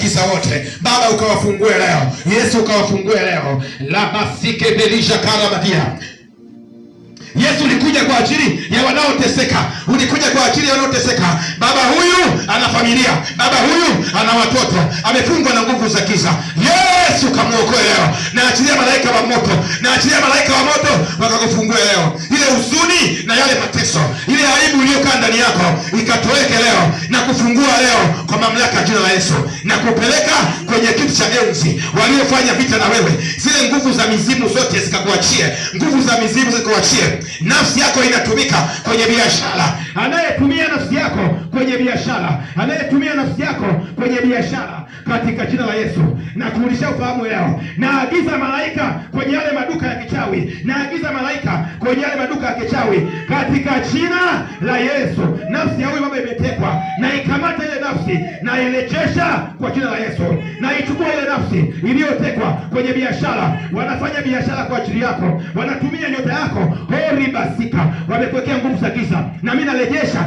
giza wote, Baba ukawafungue leo, Yesu ukawafungue leo. Labasike belisha karamadia. Yesu ulikuja kwa ajili ya wanaoteseka, ulikuja kwa ajili ya wanaoteseka. Baba huyu ana familia, baba huyu ana watoto, amefungwa na nguvu za giza. Yesu kamwokoe leo, na achilia malaika wa moto, na achilia malaika wa moto wakakufungue leo. Ile huzuni na yale mateso, ile aibu iliyokaa ndani yako ikatoweke leo, na kufungua leo kwa mamlaka ya jina la Yesu, na kupeleka kwenye kiti cha enzi. Waliofanya vita na wewe, zile nguvu za mizimu zote zikakuachie, nguvu za mizimu zikakuachie. Nafsi yako inatumika kwenye biashara, anayetumia nafsi yako kwenye biashara, anayetumia nafsi yako kwenye biashara, katika jina la Yesu na kurudisha ufahamu leo. Naagiza malaika kwenye yale maduka ya kichawi, naagiza malaika kwenye yale maduka ya kichawi katika jina la Yesu. Nafsi ya huyu baba imetekwa, na ikamata ile nafsi na irejesha kwa jina la Yesu, na ichukua ile nafsi iliyotekwa kwenye biashara. Wanafanya biashara kwa ajili yako, wanatumia nyota yako, hori basika, wamekuwekea nguvu za giza, na mimi narejesha.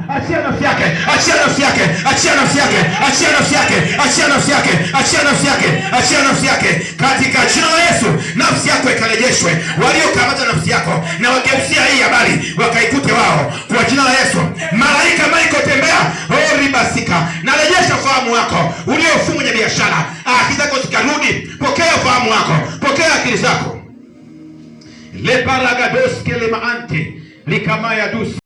Achia nafsi yake, achia nafsi yake, achia nafsi yake, achia nafsi yake, achia nafsi yake, achia nafsi yake, achia nafsi yake katika jina la Yesu. Nafsi yako ikarejeshwe, waliokamata nafsi yako na wageusia hii habari wakaikute wao kwa jina la Yesu. Malaika Michael, tembea, hori basika, narejesha ufahamu wako uliofungwa kwenye biashara. Akili zako zikarudi, pokea ufahamu wako, pokea akili zako. Le paragados ke le maante likamaya dus